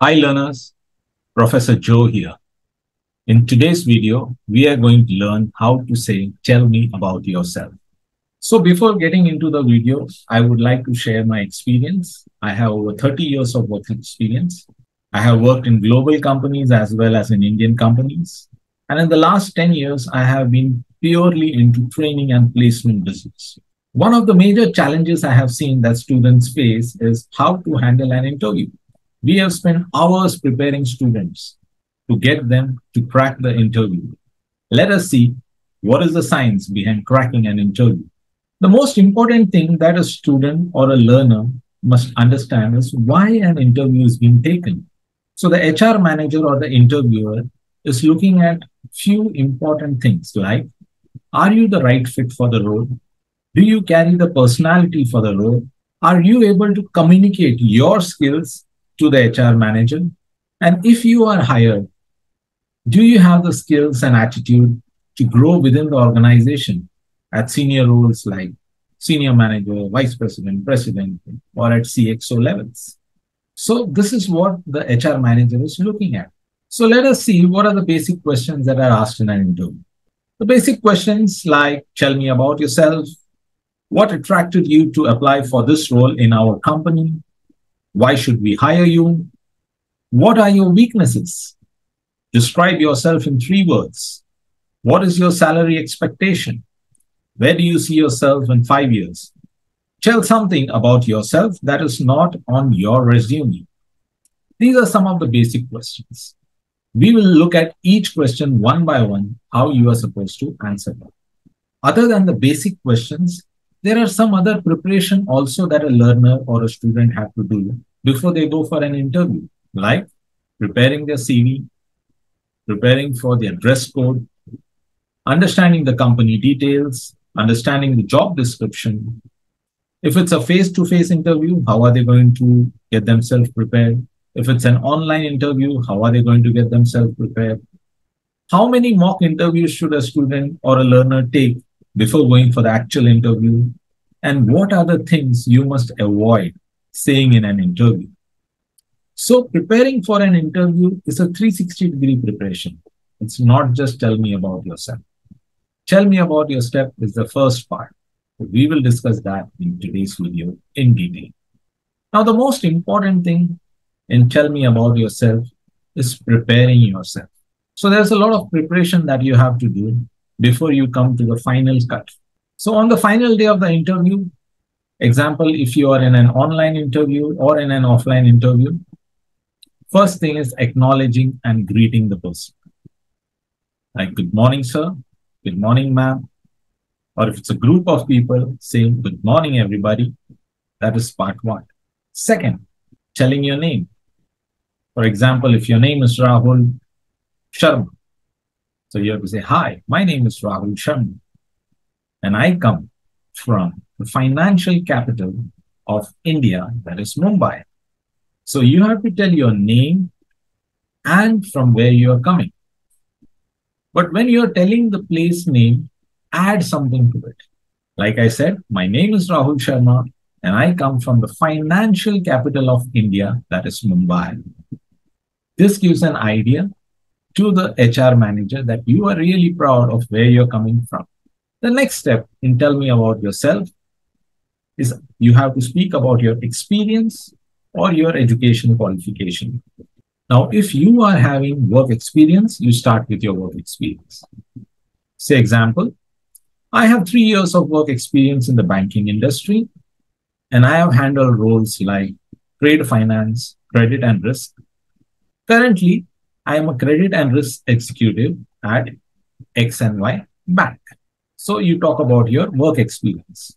Hi learners, Professor Joe here. In today's video, we are going to learn how to say, tell me about yourself. So before getting into the video, I would like to share my experience. I have over 30 years of work experience. I have worked in global companies as well as in Indian companies. And in the last 10 years, I have been purely into training and placement business. One of the major challenges I have seen that students face is how to handle an interview. We have spent hours preparing students to get them to crack the interview. Let us see what is the science behind cracking an interview. The most important thing that a student or a learner must understand is why an interview is being taken. So the HR manager or the interviewer is looking at few important things like, are you the right fit for the role? Do you carry the personality for the role? Are you able to communicate your skills to the HR manager? And if you are hired, do you have the skills and attitude to grow within the organization at senior roles like senior manager, vice president, president, or at CXO levels? So this is what the HR manager is looking at. So let us see what are the basic questions that are asked in an interview. The basic questions like, tell me about yourself. What attracted you to apply for this role in our company? Why should we hire you? What are your weaknesses? Describe yourself in 3 words. What is your salary expectation? Where do you see yourself in 5 years? Tell something about yourself that is not on your resume. These are some of the basic questions. We will look at each question one by one, how you are supposed to answer them. Other than the basic questions, there are some other preparation also that a learner or a student have to do before they go for an interview, like preparing their CV, preparing for their dress code, understanding the company details, understanding the job description. If it's a face-to-face interview, how are they going to get themselves prepared? If it's an online interview, how are they going to get themselves prepared? How many mock interviews should a student or a learner take before going for the actual interview? And what are the things you must avoid saying in an interview? So preparing for an interview is a 360-degree preparation. It's not just tell me about yourself. Tell me about your step is the first part. We will discuss that in today's video in detail. Now, the most important thing in tell me about yourself is preparing yourself. So there's a lot of preparation that you have to do before you come to the final cut. So on the final day of the interview, example, if you are in an online interview or in an offline interview, first thing is acknowledging and greeting the person. Like, good morning, sir. Good morning, ma'am. Or if it's a group of people, saying, good morning, everybody. That is part 1. Second, telling your name. For example, if your name is Rahul Sharma, so you have to say, hi, my name is Rahul Sharma, and I come from the financial capital of India, that is Mumbai. So you have to tell your name and from where you are coming. But when you're telling the place name, add something to it. Like I said, my name is Rahul Sharma, and I come from the financial capital of India, that is Mumbai. This gives an idea to the HR manager that you are really proud of where you're coming from. The next step in tell me about yourself is you have to speak about your experience or your education qualification. Now, if you are having work experience, you start with your work experience. Say example, I have 3 years of work experience in the banking industry, and I have handled roles like trade finance, credit and risk. Currently, I am a credit and risk executive at X and Y bank. So you talk about your work experience.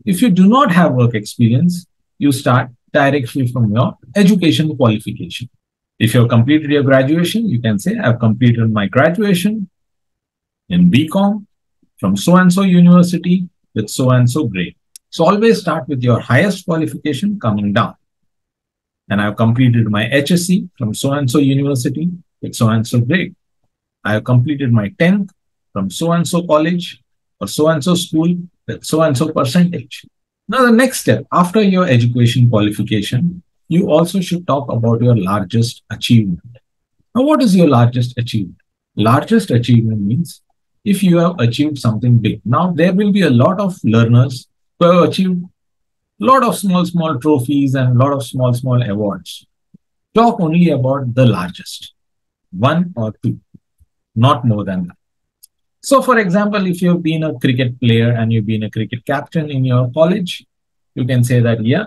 If you do not have work experience, you start directly from your education qualification. If you have completed your graduation, you can say, I've completed my graduation in BCom from so-and-so university with so-and-so grade. So always start with your highest qualification coming down. And I've completed my HSC from so-and-so university with so-and-so grade. I have completed my 10th from so-and-so college or so-and-so school with so-and-so percentage. Now, the next step after your education qualification you also should talk about your largest achievement. Now, what is your largest achievement? Largest achievement means if you have achieved something big. Now, there will be a lot of learners who have achieved a lot of small trophies and a lot of small awards. Talk only about the largest, one or two, not more than that. So, for example, if you've been a cricket player and you've been a cricket captain in your college, you can say that, yeah,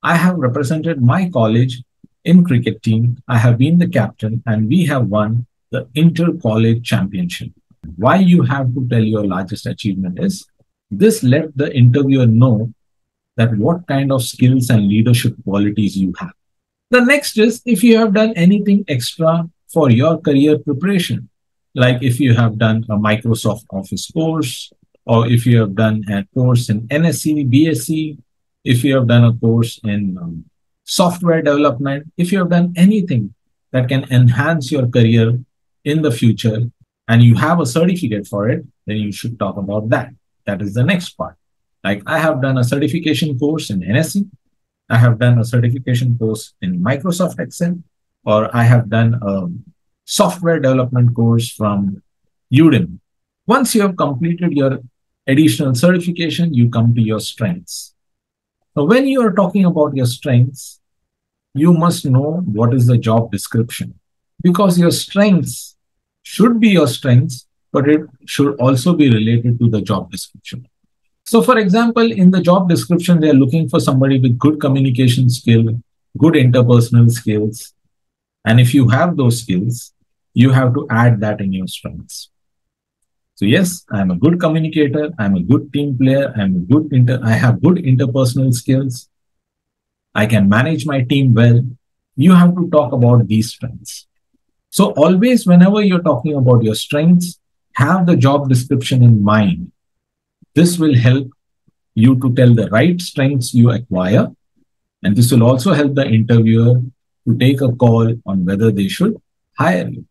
I have represented my college in cricket team. I have been the captain and we have won the inter-college championship. Why you have to tell your largest achievement is this let the interviewer know that what kind of skills and leadership qualities you have. The next is if you have done anything extra for your career preparation, like if you have done a Microsoft Office course, or if you have done a course in NSC, BSc, if you have done a course in software development, if you have done anything that can enhance your career in the future and you have a certificate for it, then you should talk about that. That is the next part. Like I have done a certification course in NSC, I have done a certification course in Microsoft Excel, or I have done a software development course from Udemy. Once you have completed your additional certification, you come to your strengths. So when you are talking about your strengths, you must know what is the job description, because your strengths should be your strengths, but it should also be related to the job description. So for example, in the job description, they're looking for somebody with good communication skill, good interpersonal skills. And if you have those skills, you have to add that in your strengths. So yes, I'm a good communicator. I'm a good team player. I have good interpersonal skills. I can manage my team well. You have to talk about these strengths. So always, whenever you're talking about your strengths, have the job description in mind. This will help you to tell the right strengths you acquire. And this will also help the interviewer to take a call on whether they should hire you.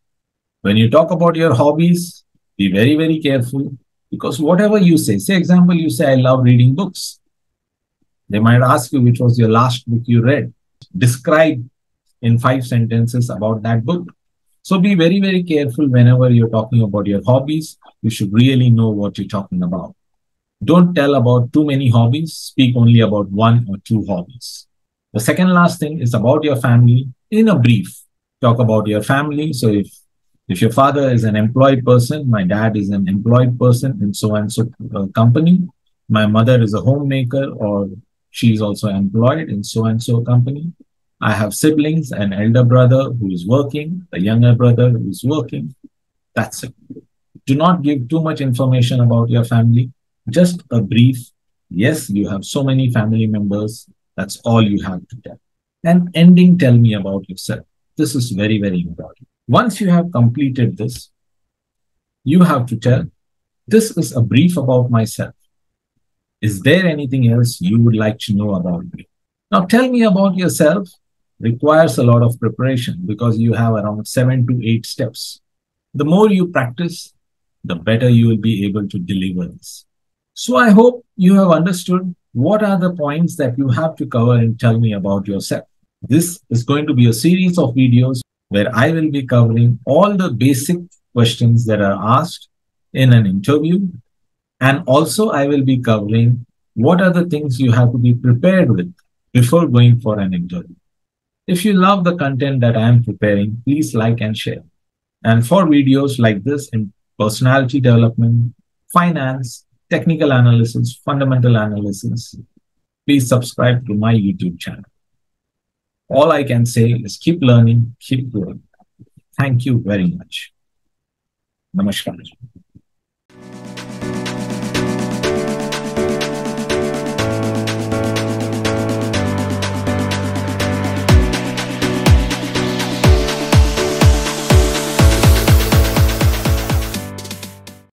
When you talk about your hobbies, be very careful, because whatever you say, example, you say, I love reading books. They might ask you which was your last book you read. Describe in 5 sentences about that book. So be very careful whenever you're talking about your hobbies. You should really know what you're talking about. Don't tell about too many hobbies. Speak only about 1 or 2 hobbies. The second last thing is about your family. In a brief, talk about your family. So if your father is an employed person, my dad is an employed person in so and so company. My mother is a homemaker, or she's also employed in so and so company. I have siblings, an elder brother who is working, a younger brother who is working. That's it. Do not give too much information about your family. Just a brief, yes, you have so many family members. That's all you have to tell. And ending, tell me about yourself. This is very important. Once you have completed this, you have to tell, this is a brief about myself. Is there anything else you would like to know about me? Now, tell me about yourself requires a lot of preparation because you have around 7 to 8 steps. The more you practice, the better you will be able to deliver this. So I hope you have understood what are the points that you have to cover and tell me about yourself. This is going to be a series of videos where I will be covering all the basic questions that are asked in an interview. And also I will be covering what are the things you have to be prepared with before going for an interview. If you love the content that I am preparing, please like and share. And for videos like this in personality development, finance, technical analysis, fundamental analysis, please subscribe to my YouTube channel. All I can say is keep learning, keep growing. Thank you very much. Namaskar.